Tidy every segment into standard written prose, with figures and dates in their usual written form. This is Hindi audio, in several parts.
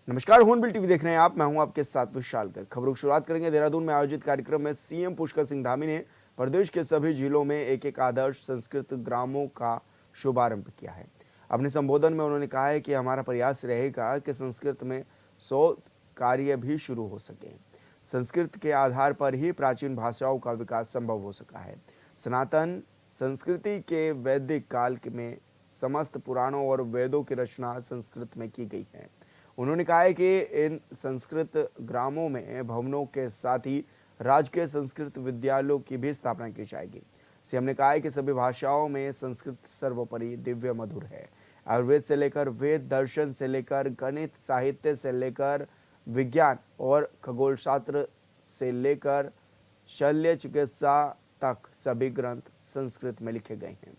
नमस्कार, हॉर्नबिल टीवी देख रहे हैं आप। मैं हूं आपके साथ विशाल कर। खबरों की शुरुआत करेंगे देहरादून में आयोजित कार्यक्रम में सीएम पुष्कर सिंह धामी ने प्रदेश के सभी जिलों में एक एक आदर्श संस्कृत ग्रामों का शुभारंभ किया है। अपने संबोधन में उन्होंने कहा है कि हमारा प्रयास रहेगा कि संस्कृत में 100 कार्य भी शुरू हो सके। संस्कृत के आधार पर ही प्राचीन भाषाओं का विकास संभव हो सका है। सनातन संस्कृति के वैदिक काल में समस्त पुराणों और वेदों की रचना संस्कृत में की गई है। उन्होंने कहा है कि इन संस्कृत ग्रामों में भवनों के साथ ही राजकीय संस्कृत विद्यालयों की भी स्थापना की जाएगी। सीएम ने कहा है कि सभी भाषाओं में संस्कृत सर्वोपरि दिव्य मधुर है। आयुर्वेद से लेकर वेद, दर्शन से लेकर गणित, साहित्य से लेकर विज्ञान और खगोल शास्त्र से लेकर शल्य चिकित्सा तक सभी ग्रंथ संस्कृत में लिखे गए हैं।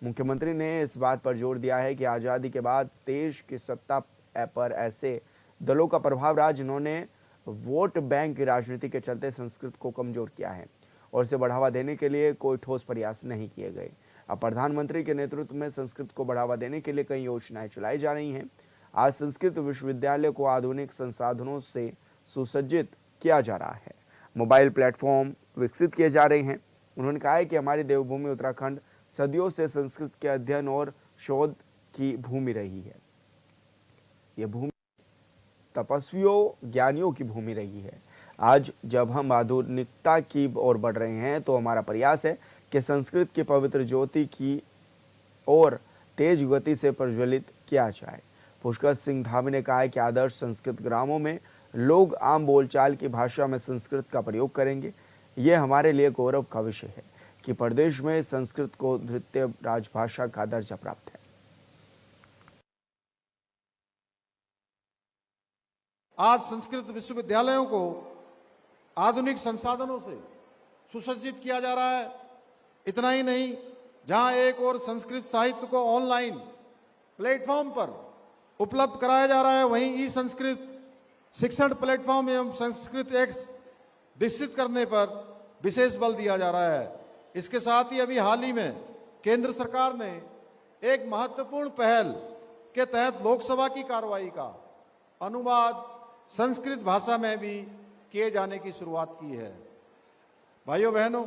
मुख्यमंत्री ने इस बात पर जोर दिया है कि आज़ादी के बाद देश की सत्ता पर ऐसे दलों का प्रभाव रहा जिन्होंने वोट बैंक की राजनीति के चलते संस्कृत को कमजोर किया है और इसे बढ़ावा देने के लिए कोई ठोस प्रयास नहीं किए गए। अब प्रधानमंत्री के नेतृत्व में संस्कृत को बढ़ावा देने के लिए कई योजनाएं चलाई जा रही हैं। आज संस्कृत विश्वविद्यालय को आधुनिक संसाधनों से सुसज्जित किया जा रहा है। मोबाइल प्लेटफॉर्म विकसित किए जा रहे हैं। उन्होंने कहा है कि हमारी देवभूमि उत्तराखंड सदियों से संस्कृत के अध्ययन और शोध की भूमि रही है। यह भूमि तपस्वियों, ज्ञानियों की भूमि रही है। आज जब हम आधुनिकता की ओर बढ़ रहे हैं तो हमारा प्रयास है कि संस्कृत की पवित्र ज्योति की ओर तेज गति से प्रज्वलित किया जाए। पुष्कर सिंह धामी ने कहा है कि आदर्श संस्कृत ग्रामों में लोग आम बोलचाल की भाषा में संस्कृत का प्रयोग करेंगे। यह हमारे लिए गौरव का विषय है कि प्रदेश में संस्कृत को द्वितीय राजभाषा का दर्जा प्राप्त है। आज संस्कृत विश्वविद्यालयों को आधुनिक संसाधनों से सुसज्जित किया जा रहा है। इतना ही नहीं, जहां एक और संस्कृत साहित्य को ऑनलाइन प्लेटफॉर्म पर उपलब्ध कराया जा रहा है, वहीं ई संस्कृत शिक्षण प्लेटफॉर्म एवं संस्कृत एक्स विकसित करने पर विशेष बल दिया जा रहा है। इसके साथ ही अभी हाल ही में केंद्र सरकार ने एक महत्वपूर्ण पहल के तहत लोकसभा की कार्रवाई का अनुवाद संस्कृत भाषा में भी किए जाने की शुरुआत की है। भाइयों बहनों,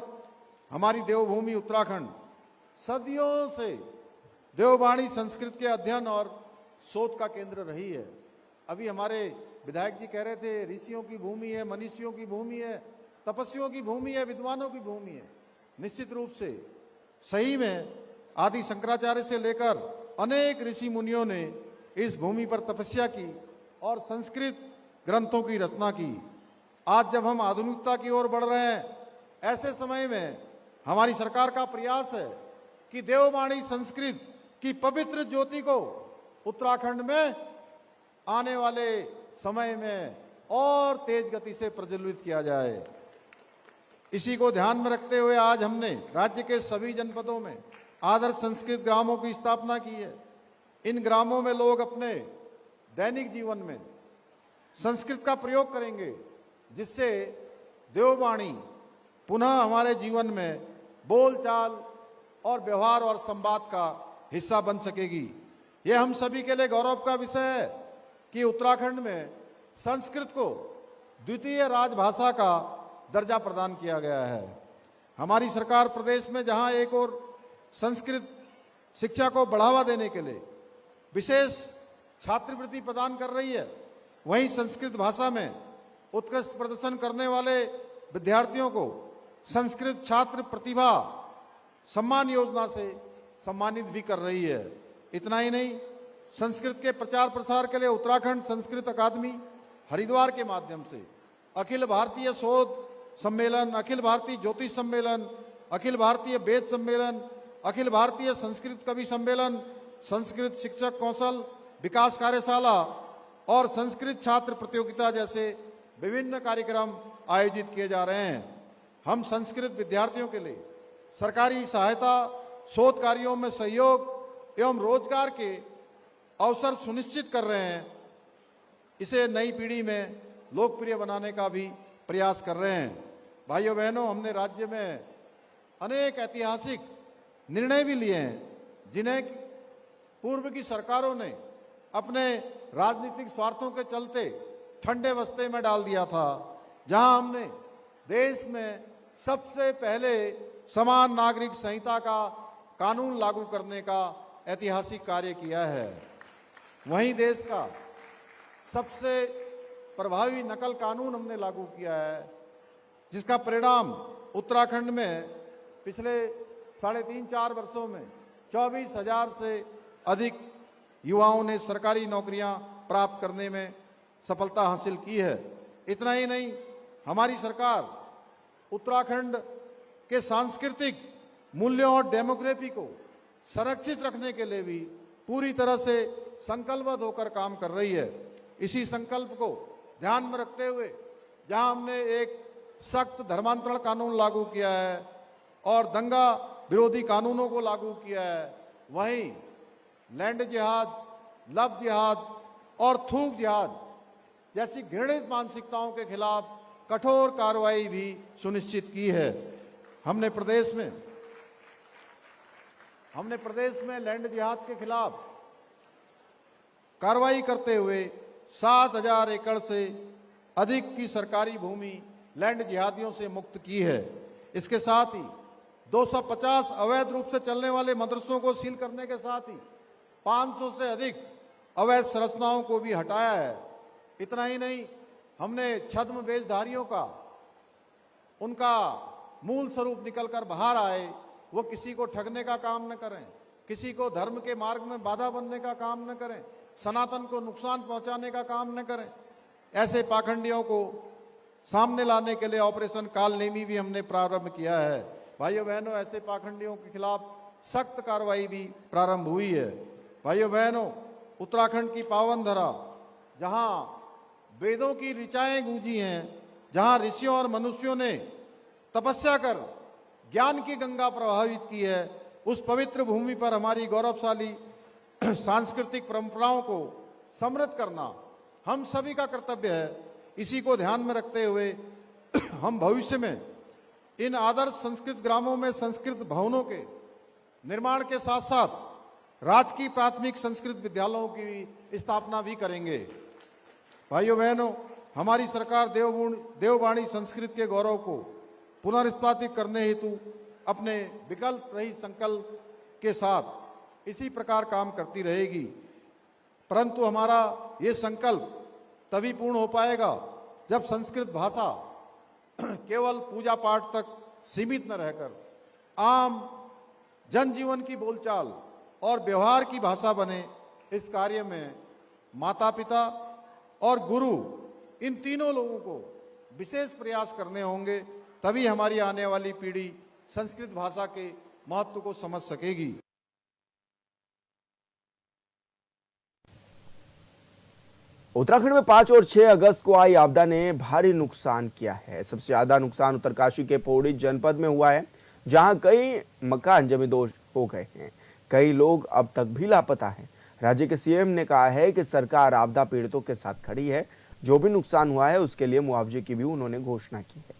हमारी देवभूमि उत्तराखंड सदियों से देववाणी संस्कृत के अध्ययन और शोध का केंद्र रही है। अभी हमारे विधायक जी कह रहे थे, ऋषियों की भूमि है, मनीषियों की भूमि है, तपस्वियों की भूमि है, विद्वानों की भूमि है। निश्चित रूप से सही में आदि शंकराचार्य से लेकर अनेक ऋषि मुनियों ने इस भूमि पर तपस्या की और संस्कृत ग्रंथों की रचना की। आज जब हम आधुनिकता की ओर बढ़ रहे हैं, ऐसे समय में हमारी सरकार का प्रयास है कि देववाणी संस्कृत की पवित्र ज्योति को उत्तराखंड में आने वाले समय में और तेज गति से प्रज्वलित किया जाए। इसी को ध्यान में रखते हुए आज हमने राज्य के सभी जनपदों में आदर्श संस्कृत ग्रामों की स्थापना की है। इन ग्रामों में लोग अपने दैनिक जीवन में संस्कृत का प्रयोग करेंगे, जिससे देववाणी पुनः हमारे जीवन में बोलचाल और व्यवहार और संवाद का हिस्सा बन सकेगी। यह हम सभी के लिए गौरव का विषय है कि उत्तराखंड में संस्कृत को द्वितीय राजभाषा का दर्जा प्रदान किया गया है। हमारी सरकार प्रदेश में जहां एक और संस्कृत शिक्षा को बढ़ावा देने के लिए विशेष छात्रवृत्ति प्रदान कर रही है, वहीं संस्कृत भाषा में उत्कृष्ट प्रदर्शन करने वाले विद्यार्थियों को संस्कृत छात्र प्रतिभा सम्मान योजना से सम्मानित भी कर रही है। इतना ही नहीं, संस्कृत के प्रचार प्रसार के लिए उत्तराखंड संस्कृत अकादमी हरिद्वार के माध्यम से अखिल भारतीय शोध सम्मेलन, अखिल भारतीय ज्योतिष सम्मेलन, अखिल भारतीय वेद सम्मेलन, अखिल भारतीय संस्कृत कवि सम्मेलन, संस्कृत शिक्षक कौशल विकास कार्यशाला और संस्कृत छात्र प्रतियोगिता जैसे विभिन्न कार्यक्रम आयोजित किए जा रहे हैं। हम संस्कृत विद्यार्थियों के लिए सरकारी सहायता, शोध कार्यों में सहयोग एवं रोजगार के अवसर सुनिश्चित कर रहे हैं। इसे नई पीढ़ी में लोकप्रिय बनाने का भी प्रयास कर रहे हैं। भाइयों बहनों, हमने राज्य में अनेक ऐतिहासिक निर्णय भी लिए हैं, जिन्हें पूर्व की सरकारों ने अपने राजनीतिक स्वार्थों के चलते ठंडे बस्ते में डाल दिया था, जहां हमने देश में सबसे पहले समान नागरिक संहिता का कानून लागू करने का ऐतिहासिक कार्य किया है। वहीं देश का सबसे प्रभावी नकल कानून हमने लागू किया है, जिसका परिणाम उत्तराखंड में पिछले 3.5-4 वर्षों में 24,000 से अधिक युवाओं ने सरकारी नौकरियां प्राप्त करने में सफलता हासिल की है। इतना ही नहीं, हमारी सरकार उत्तराखंड के सांस्कृतिक मूल्यों और डेमोग्राफी को संरक्षित रखने के लिए भी पूरी तरह से संकल्पबद्ध होकर काम कर रही है। इसी संकल्प को ध्यान में रखते हुए जहां हमने एक सख्त धर्मांतरण कानून लागू किया है और दंगा विरोधी कानूनों को लागू किया है, वहीं लैंड जिहाद, लव जिहाद और थूक जिहाद जैसी घृणित मानसिकताओं के खिलाफ कठोर कार्रवाई भी सुनिश्चित की है। हमने प्रदेश में लैंड जिहाद के खिलाफ कार्रवाई करते हुए 7,000 एकड़ से अधिक की सरकारी भूमि लैंड जिहादियों से मुक्त की है। इसके साथ ही 250 अवैध रूप से चलने वाले मदरसों को सील करने के साथ ही 500 से अधिक अवैध संरचनाओं को भी हटाया है। इतना ही नहीं, हमने छद्म वेशधारियों का उनका मूल स्वरूप निकलकर बाहर आए, वो किसी को ठगने का काम न करें, किसी को धर्म के मार्ग में बाधा बनने का काम न करें, सनातन को नुकसान पहुंचाने का काम न करें। ऐसे पाखंडियों को सामने लाने के लिए ऑपरेशन कालनेमी भी हमने प्रारंभ किया है। भाइयों बहनों, ऐसे पाखंडियों के खिलाफ सख्त कार्रवाई भी प्रारंभ हुई है। भाइयों बहनों, उत्तराखंड की पावन धरा, जहां वेदों की ऋचाएं गूंजी हैं, जहां ऋषियों और मनुष्यों ने तपस्या कर ज्ञान की गंगा प्रभावित की है, उस पवित्र भूमि पर हमारी गौरवशाली सांस्कृतिक परंपराओं को समृद्ध करना हम सभी का कर्तव्य है। इसी को ध्यान में रखते हुए हम भविष्य में इन आदर्श संस्कृत ग्रामों में संस्कृत भवनों के निर्माण के साथ साथ राजकीय प्राथमिक संस्कृत विद्यालयों की स्थापना भी करेंगे। भाइयों बहनों, हमारी सरकार देववाणी संस्कृत के गौरव को पुनर्स्थापित करने हेतु अपने विकल्प रहित संकल्प के साथ इसी प्रकार काम करती रहेगी। परंतु हमारा ये संकल्प तभी पूर्ण हो पाएगा जब संस्कृत भाषा केवल पूजा पाठ तक सीमित न रहकर आम जनजीवन की बोलचाल और व्यवहार की भाषा बने। इस कार्य में माता पिता और गुरु, इन तीनों लोगों को विशेष प्रयास करने होंगे, तभी हमारी आने वाली पीढ़ी संस्कृत भाषा के महत्व को समझ सकेगी। उत्तराखंड में 5 और 6 अगस्त को आई आपदा ने भारी नुकसान किया है। सबसे ज्यादा नुकसान उत्तरकाशी के पौड़ी जनपद में हुआ है, जहां कई मकान जमींदोज हो गए हैं। कई लोग अब तक भी लापता हैं। राज्य के सीएम ने कहा है कि सरकार आपदा पीड़ितों के साथ खड़ी है। जो भी नुकसान हुआ है उसके लिए मुआवजे की भी उन्होंने घोषणा की है।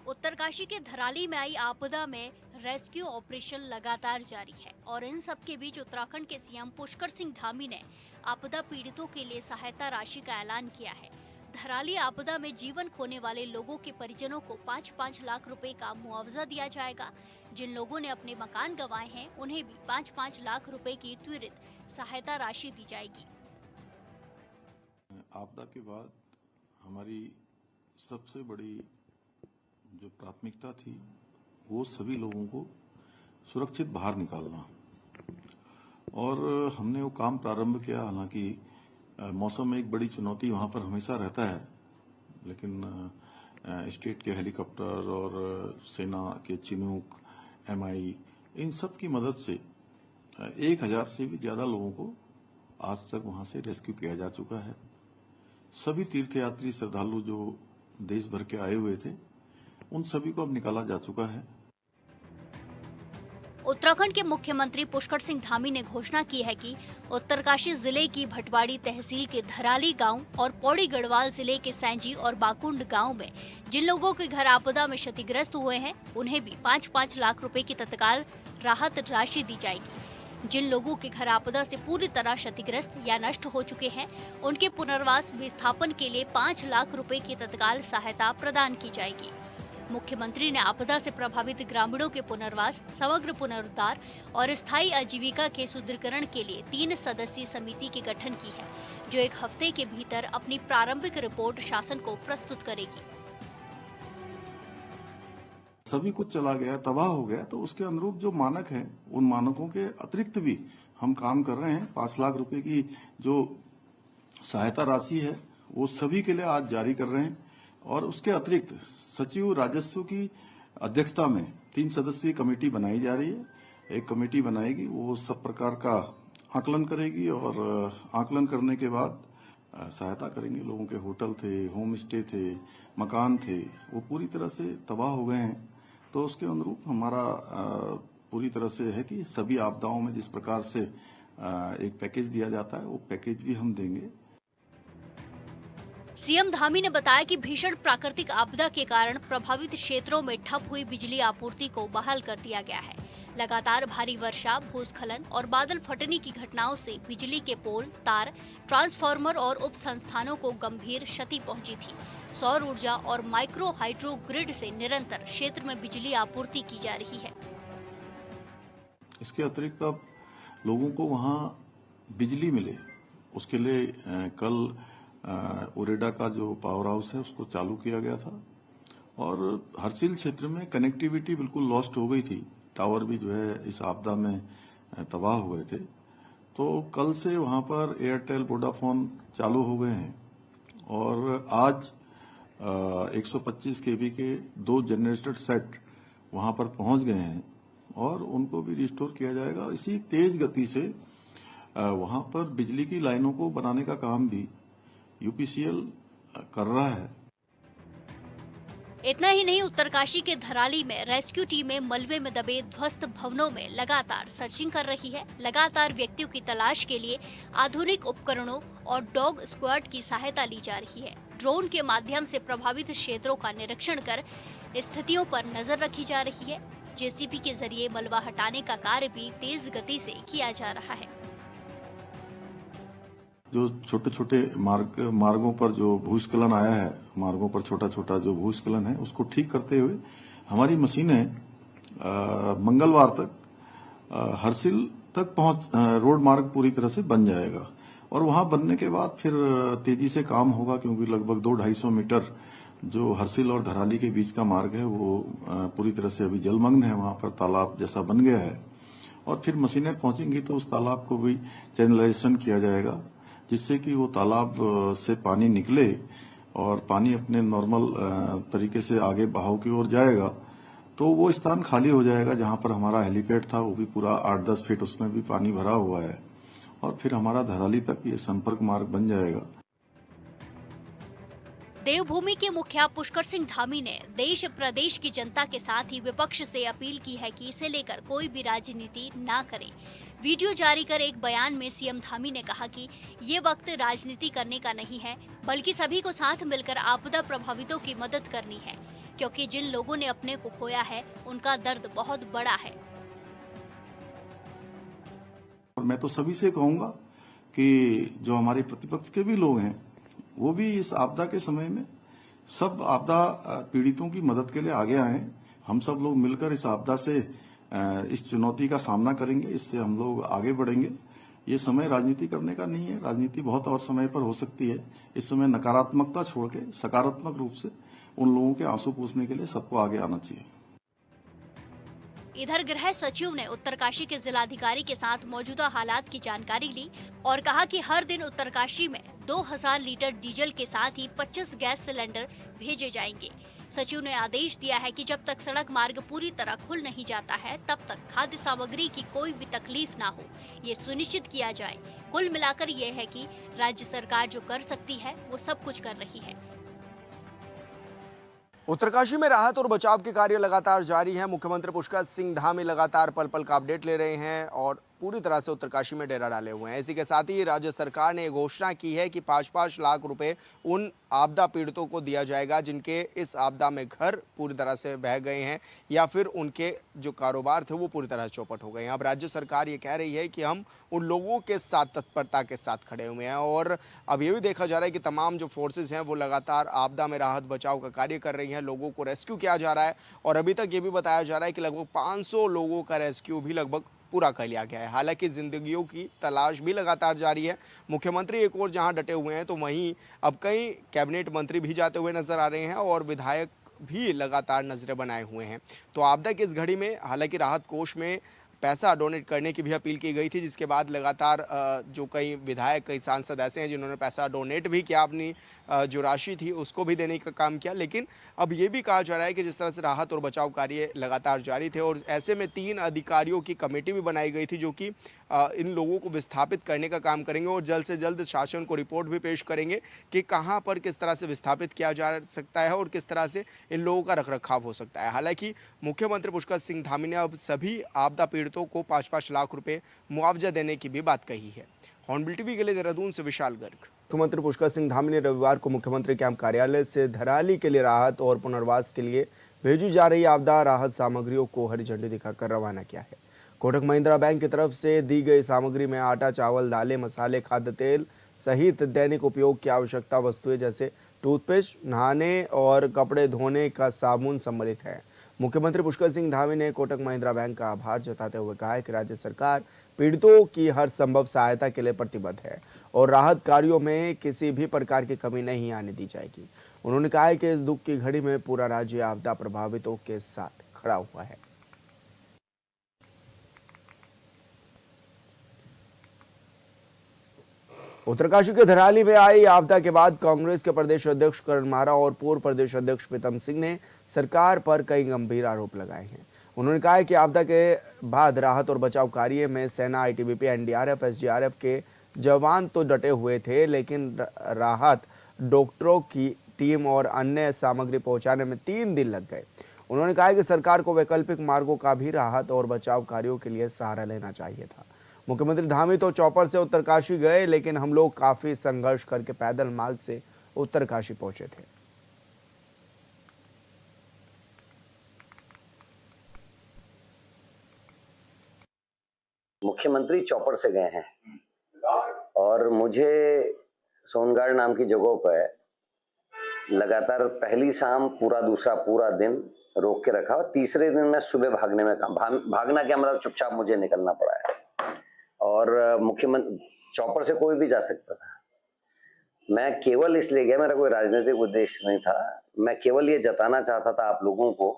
उत्तरकाशी के धराली में आई आपदा में रेस्क्यू ऑपरेशन लगातार जारी है और इन सब के बीच उत्तराखंड के सीएम पुष्कर सिंह धामी ने आपदा पीड़ितों के लिए सहायता राशि का ऐलान किया है। धराली आपदा में जीवन खोने वाले लोगों के परिजनों को 5-5 लाख रुपए का मुआवजा दिया जाएगा। जिन लोगों ने अपने मकान गंवाए हैं उन्हें भी 5-5 लाख रुपए की त्वरित सहायता राशि दी जाएगी। आपदा के बाद हमारी सबसे बड़ी जो प्राथमिकता थी वो सभी लोगों को सुरक्षित बाहर निकालना, और हमने वो काम प्रारंभ किया। हालांकि मौसम में एक बड़ी चुनौती वहां पर हमेशा रहता है, लेकिन स्टेट के हेलीकॉप्टर और सेना के चिनूक, एमआई, इन सब की मदद से 1000 से भी ज्यादा लोगों को आज तक वहां से रेस्क्यू किया जा चुका है। सभी तीर्थयात्री श्रद्धालु जो देश भर के आए हुए थे, उन सभी को अब निकाला जा चुका है। उत्तराखंड के मुख्यमंत्री पुष्कर सिंह धामी ने घोषणा की है कि उत्तरकाशी जिले की भटवाड़ी तहसील के धराली गांव और पौड़ी गढ़वाल जिले के सैंजी और बाकुंड गांव में जिन लोगों के घर आपदा में क्षतिग्रस्त हुए हैं, उन्हें भी 5-5 लाख रुपए की तत्काल राहत राशि दी जाएगी। जिन लोगों के घर आपदा से पूरी तरह क्षतिग्रस्त या नष्ट हो चुके हैं, उनके पुनर्वास विस्थापन के लिए 5 लाख रुपए की तत्काल सहायता प्रदान की जाएगी। मुख्यमंत्री ने आपदा से प्रभावित ग्रामीणों के पुनर्वास, समग्र पुनरुद्धार और स्थायी आजीविका के सुदृढ़ीकरण के लिए 3 सदस्यीय समिति के गठन की है, जो 1 हफ्ते के भीतर अपनी प्रारंभिक रिपोर्ट शासन को प्रस्तुत करेगी। सभी कुछ चला गया, तबाह हो गया, तो उसके अनुरूप जो मानक हैं, उन मानकों के अतिरिक्त भी हम काम कर रहे हैं। 5 लाख रुपए की जो सहायता राशि है, वो सभी के लिए आज जारी कर रहे हैं। और उसके अतिरिक्त सचिव राजस्व की अध्यक्षता में 3 सदस्यीय कमेटी बनाई जा रही है। एक कमेटी बनाएगी, वो सब प्रकार का आकलन करेगी और आकलन करने के बाद सहायता करेंगे। लोगों के होटल थे, होम स्टे थे, मकान थे, वो पूरी तरह से तबाह हो गए हैं। तो उसके अनुरूप हमारा पूरी तरह से है कि सभी आपदाओं में जिस प्रकार से एक पैकेज दिया जाता है, वो पैकेज भी हम देंगे। सीएम धामी ने बताया कि भीषण प्राकृतिक आपदा के कारण प्रभावित क्षेत्रों में ठप हुई बिजली आपूर्ति को बहाल कर दिया गया है। लगातार भारी वर्षा, भूस्खलन और बादल फटने की घटनाओं से बिजली के पोल, तार, ट्रांसफार्मर और उप संस्थानों को गंभीर क्षति पहुंची थी। सौर ऊर्जा और माइक्रो हाइड्रो ग्रिड से निरंतर क्षेत्र में बिजली आपूर्ति की जा रही है। इसके अतिरिक्त अब लोगों को वहां बिजली मिले, उसके लिए कल उरेडा का जो पावर हाउस है उसको चालू किया गया था। और हरसिल क्षेत्र में कनेक्टिविटी बिल्कुल लॉस्ट हो गई थी, टावर भी जो है इस आपदा में तबाह हो गए थे। तो कल से वहां पर एयरटेल, वोडाफोन चालू हो गए हैं और आज 125 केवी के 2 जनरेटर सेट वहां पर पहुंच गए हैं और उनको भी रिस्टोर किया जाएगा। इसी तेज गति से वहां पर बिजली की लाइनों को बनाने का काम भी यूपीसीएल कर रहा है। इतना ही नहीं, उत्तरकाशी के धराली में रेस्क्यू टीमें मलबे में दबे ध्वस्त भवनों में लगातार सर्चिंग कर रही है। लगातार व्यक्तियों की तलाश के लिए आधुनिक उपकरणों और डॉग स्क्वाड की सहायता ली जा रही है। ड्रोन के माध्यम से प्रभावित क्षेत्रों का निरीक्षण कर स्थितियों पर नजर रखी जा रही है। जेसीबी के जरिए मलबा हटाने का कार्य भी तेज गति से किया जा रहा है। जो छोटे छोटे मार्गों पर जो भूस्खलन आया है, मार्गों पर छोटा छोटा जो भूस्खलन है, उसको ठीक करते हुए हमारी मशीनें मंगलवार तक हरसिल तक रोड मार्ग पूरी तरह से बन जाएगा। और वहां बनने के बाद फिर तेजी से काम होगा, क्योंकि लगभग 200-250 मीटर जो हरसिल और धराली के बीच का मार्ग है वो पूरी तरह से अभी जलमग्न है। वहां पर तालाब जैसा बन गया है और फिर मशीनें पहुंचेंगी तो उस तालाब को भी चैनलाइजेशन किया जाएगा, जिससे कि वो तालाब से पानी निकले और पानी अपने नॉर्मल तरीके से आगे बहाव की ओर जाएगा। तो वो स्थान खाली हो जाएगा जहां पर हमारा हेलीपैड था, वो भी पूरा 8-10 फीट उसमें भी पानी भरा हुआ है और फिर हमारा धराली तक ये संपर्क मार्ग बन जाएगा। देवभूमि के मुखिया पुष्कर सिंह धामी ने देश प्रदेश की जनता के साथ ही विपक्ष से अपील की है कि इसे लेकर कोई भी राजनीति ना करे। वीडियो जारी कर एक बयान में सीएम धामी ने कहा कि ये वक्त राजनीति करने का नहीं है, बल्कि सभी को साथ मिलकर आपदा प्रभावितों की मदद करनी है, क्योंकि जिन लोगों ने अपने को खोया है उनका दर्द बहुत बड़ा है। और मैं तो सभी से कहूंगा कि जो हमारे प्रतिपक्ष के भी लोग हैं, वो भी इस आपदा के समय में सब आपदा पीड़ितों की मदद के लिए आगे आए। हम सब लोग मिलकर इस आपदा से इस चुनौती का सामना करेंगे, इससे हम लोग आगे बढ़ेंगे। ये समय राजनीति करने का नहीं है, राजनीति बहुत और समय पर हो सकती है। इस समय नकारात्मकता छोड़ के सकारात्मक रूप से उन लोगों के आंसू पूछने के लिए सबको आगे आना चाहिए। इधर गृह सचिव ने उत्तरकाशी के जिलाधिकारी के साथ मौजूदा हालात की जानकारी ली और कहा कि हर दिन उत्तरकाशी में 2000 लीटर डीजल के साथ ही 25 गैस सिलेंडर भेजे जाएंगे। सचिव ने आदेश दिया है कि जब तक सड़क मार्ग पूरी तरह खुल नहीं जाता है, तब तक खाद्य सामग्री की कोई भी तकलीफ ना हो, ये सुनिश्चित किया जाए। कुल मिलाकर ये है कि राज्य सरकार जो कर सकती है वो सब कुछ कर रही है। उत्तरकाशी में राहत और बचाव के कार्य लगातार जारी हैं। मुख्यमंत्री पुष्कर सिंह धामी लगातार पल पल का अपडेट ले रहे हैं और पूरी तरह से उत्तरकाशी में डेरा डाले हुए हैं। इसी के साथ ही राज्य सरकार ने घोषणा की है कि 5-5 लाख रुपए उन आपदा पीड़ितों को दिया जाएगा जिनके इस आपदा में घर पूरी तरह से बह गए हैं या फिर उनके जो कारोबार थे वो पूरी तरह चौपट हो गए हैं। अब राज्य सरकार ये कह रही है कि हम उन लोगों के साथ तत्परता के साथ खड़े हुए हैं और अब ये भी देखा जा रहा है कि तमाम जो फोर्सेज हैं वो लगातार आपदा में राहत बचाव का कार्य कर रही हैं। लोगों को रेस्क्यू किया जा रहा है और अभी तक ये भी बताया जा रहा है कि लगभग 500 लोगों का रेस्क्यू भी लगभग पूरा कर लिया गया है। हालांकि जिंदगियों की तलाश भी लगातार जारी है। मुख्यमंत्री एक और जहां डटे हुए हैं तो वहीं अब कई कैबिनेट मंत्री भी जाते हुए नजर आ रहे हैं और विधायक भी लगातार नजरें बनाए हुए हैं। तो आपदा की इस घड़ी में हालांकि राहत कोष में पैसा डोनेट करने की भी अपील की गई थी, जिसके बाद लगातार जो कई विधायक कई सांसद ऐसे हैं जिन्होंने पैसा डोनेट भी किया, अपनी जो राशि थी उसको भी देने का काम किया। लेकिन अब ये भी कहा जा रहा है कि जिस तरह से राहत और बचाव कार्य लगातार जारी थे और ऐसे में 3 अधिकारियों की कमेटी भी बनाई गई थी जो कि इन लोगों को विस्थापित करने का काम करेंगे और जल्द से जल्द शासन को रिपोर्ट भी पेश करेंगे कि कहाँ पर किस तरह से विस्थापित किया जा सकता है और किस तरह से इन लोगों का रखरखाव हो सकता है। हालांकि मुख्यमंत्री पुष्कर सिंह धामी ने अब सभी आपदा पीड़ितों को 5-5 लाख रुपए मुआवजा देने की भी बात कही है। हॉर्नबिल टीवी के लिए देहरादून से विशाल गर्ग। मुख्यमंत्री पुष्कर सिंह धामी ने रविवार को मुख्यमंत्री कैंप कार्यालय से धराली के लिए राहत और पुनर्वास के लिए भेजी जा रही आपदा राहत सामग्रियों को हरी झंडी दिखाकर रवाना किया है। कोटक महिंद्रा बैंक की तरफ से दी गई सामग्री में आटा, चावल, दालें, मसाले, खाद्य तेल सहित दैनिक उपयोग की आवश्यकता वस्तुएं जैसे टूथपेस्ट, नहाने और कपड़े धोने का साबुन सम्मिलित है। मुख्यमंत्री पुष्कर सिंह धामी ने कोटक महिंद्रा बैंक का आभार जताते हुए कहा है कि राज्य सरकार पीड़ितों की हर संभव सहायता के लिए प्रतिबद्ध है और राहत कार्यों में किसी भी प्रकार की कमी नहीं आने दी जाएगी। उन्होंने कहा है कि इस दुख की घड़ी में पूरा राज्य आपदा प्रभावितों के साथ खड़ा हुआ है। उत्तरकाशी के धराली में आई आपदा के बाद कांग्रेस के प्रदेश अध्यक्ष करण मारा और पूर्व प्रदेश अध्यक्ष प्रीतम सिंह ने सरकार पर कई गंभीर आरोप लगाए हैं। उन्होंने कहा है कि आपदा के बाद राहत और बचाव कार्य में सेना, आईटीबीपी, एनडीआरएफ, एसडीआरएफ के जवान तो डटे हुए थे, लेकिन राहत डॉक्टरों की टीम और अन्य सामग्री पहुंचाने में 3 दिन लग गए। उन्होंने कहा कि सरकार को वैकल्पिक मार्गों का भी राहत और बचाव कार्यों के लिए सहारा लेना चाहिए था। मुख्यमंत्री धामी तो चौपर से उत्तरकाशी गए, लेकिन हम लोग काफी संघर्ष करके पैदल मार्ग से उत्तरकाशी पहुंचे थे। मुख्यमंत्री चौपर से गए हैं और मुझे सोनगढ़ नाम की जगहों पर लगातार पहली शाम पूरा दिन रोक के रखा और तीसरे दिन मैं सुबह भागने में भागना क्या मतलब चुपचाप मुझे निकलना पड़ा है। और मुख्यमंत्री चौपर से कोई भी जा सकता था, मैं केवल इसलिए गया, मेरा कोई राजनीतिक उद्देश्य नहीं था। मैं केवल ये जताना चाहता था आप लोगों को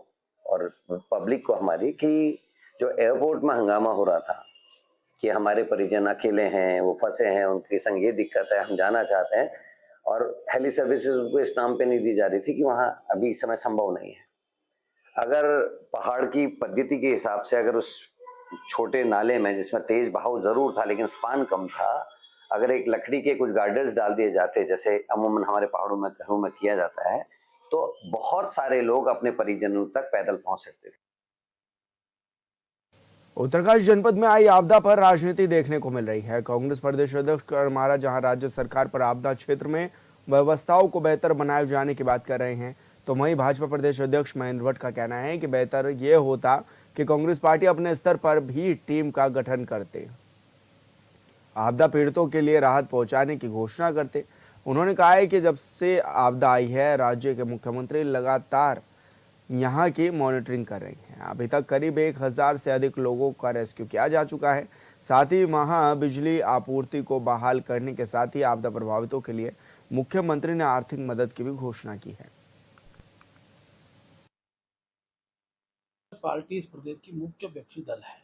और पब्लिक को हमारी कि जो एयरपोर्ट में हंगामा हो रहा था कि हमारे परिजन अकेले हैं, वो फंसे हैं, उनके संग ये दिक्कत है, हम जाना चाहते हैं और हेली सर्विसेज उनको इस नाम पे नहीं दी जा रही थी कि वहाँ अभी इस समय संभव नहीं है। अगर पहाड़ की पद्धति के हिसाब से अगर उस छोटे नाले में जिसमें तेज बहाव जरूर था लेकिन स्पान कम था, अगर एक लकड़ी के कुछ गार्डर्स डाल दिए जाते जैसे अमूमन हमारे पहाड़ों में घरों में किया जाता है तो बहुत सारे लोग अपने परिजनों तक पैदल पहुंच सकते थे। उत्तरकाशी जनपद में आई आपदा पर राजनीति देखने को मिल रही है। कांग्रेस प्रदेश अध्यक्ष करण मारा जहां राज्य सरकार पर आपदा क्षेत्र में व्यवस्थाओं को बेहतर बनाए जाने की बात कर रहे हैं, तो वहीं भाजपा प्रदेश अध्यक्ष महेंद्र भट्ट का कहना है कि बेहतर ये होता कि कांग्रेस पार्टी अपने स्तर पर भी टीम का गठन करते, आपदा पीड़ितों के लिए राहत पहुंचाने की घोषणा करते। उन्होंने कहा है कि जब से आपदा आई है राज्य के मुख्यमंत्री लगातार यहां की मॉनिटरिंग कर रही हैं। अभी तक करीब 1000 से अधिक लोगों का रेस्क्यू किया जा चुका है। साथ ही वहां बिजली आपूर्ति को बहाल करने के साथ ही आपदा प्रभावितों के लिए मुख्यमंत्री ने आर्थिक मदद की भी घोषणा की है। पार्टी इस प्रदेश की मुख्य विपक्षी दल है।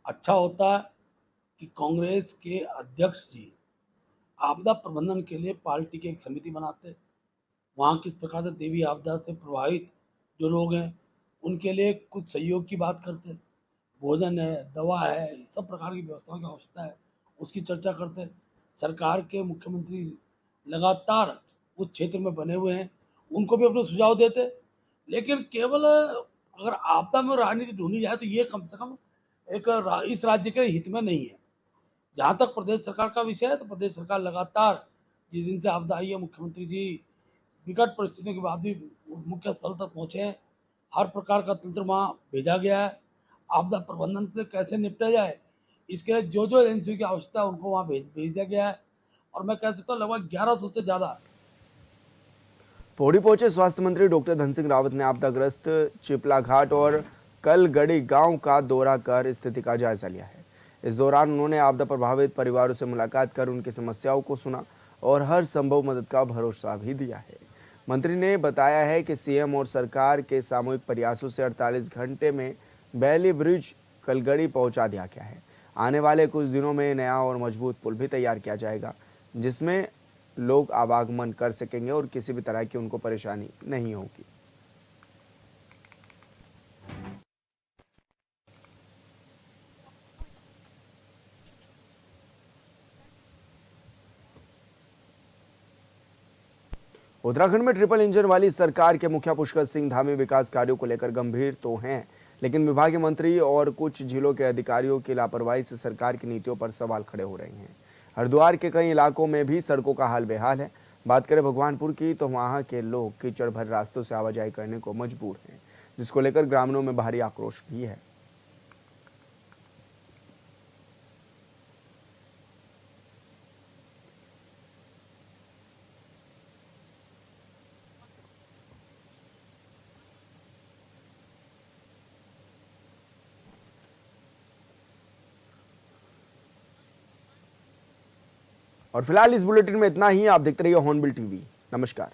अच्छा होता कि कांग्रेस के अध्यक्ष जी आपदा प्रबंधन के लिए पार्टी की एक समिति बनाते, वहाँ किस प्रकार से देवी आपदा से प्रभावित जो लोग हैं उनके लिए कुछ सहयोग की बात करते, भोजन है, दवा है, सब प्रकार की व्यवस्थाओं की आवश्यकता है, उसकी चर्चा करते। सरकार के मुख्यमंत्री लगातार उस क्षेत्र में बने हुए हैं, उनको भी अपने सुझाव देते लेकिन केवल अगर आपदा में राजनीति ढूंढी जाए तो ये कम से कम इस राज्य के हित में नहीं है। जहाँ तक प्रदेश सरकार का विषय है तो प्रदेश सरकार लगातार जिस दिन से आपदा आई है, मुख्यमंत्री जी विकट परिस्थितियों के बाद भी मुख्य स्थल तक पहुँचे हैं। हर प्रकार का तंत्र वहाँ भेजा गया है। आपदा प्रबंधन से कैसे निपटा जाए इसके लिए जो जो एजेंसी की आवश्यकता है उनको वहाँ भेज दिया गया है। और मैं कह सकता हूँ लगभग 1100 से ज़्यादा। पौड़ी पहुंचे स्वास्थ्य मंत्री डॉक्टर धन सिंह रावत ने आपदाग्रस्त चिपला घाट और कलगड़ी गांव का दौरा कर स्थिति का जायजा लिया है। इस दौरान उन्होंने आपदा प्रभावित परिवारों से मुलाकात कर उनकी समस्याओं को सुना और हर संभव मदद का भरोसा भी दिया है। मंत्री ने बताया है कि सीएम और सरकार के सामूहिक प्रयासों से 48 घंटे में बैली ब्रिज कलगड़ी पहुंचा दिया गया है। आने वाले कुछ दिनों में नया और मजबूत पुल भी तैयार किया जाएगा, जिसमें लोग आवागमन कर सकेंगे और किसी भी तरह की उनको परेशानी नहीं होगी। उत्तराखंड में ट्रिपल इंजन वाली सरकार के मुखिया पुष्कर सिंह धामी विकास कार्यों को लेकर गंभीर तो हैं, लेकिन विभागीय मंत्री और कुछ जिलों के अधिकारियों की लापरवाही से सरकार की नीतियों पर सवाल खड़े हो रहे हैं। हरिद्वार के कई इलाकों में भी सड़कों का हाल बेहाल है। बात करें भगवानपुर की तो वहां के लोग कीचड़ भरे रास्तों से आवाजाही करने को मजबूर हैं, जिसको लेकर ग्रामीणों में भारी आक्रोश भी है। और फिलहाल इस बुलेटिन में इतना ही। आप देखते रहिए हॉर्नबिल टीवी। नमस्कार।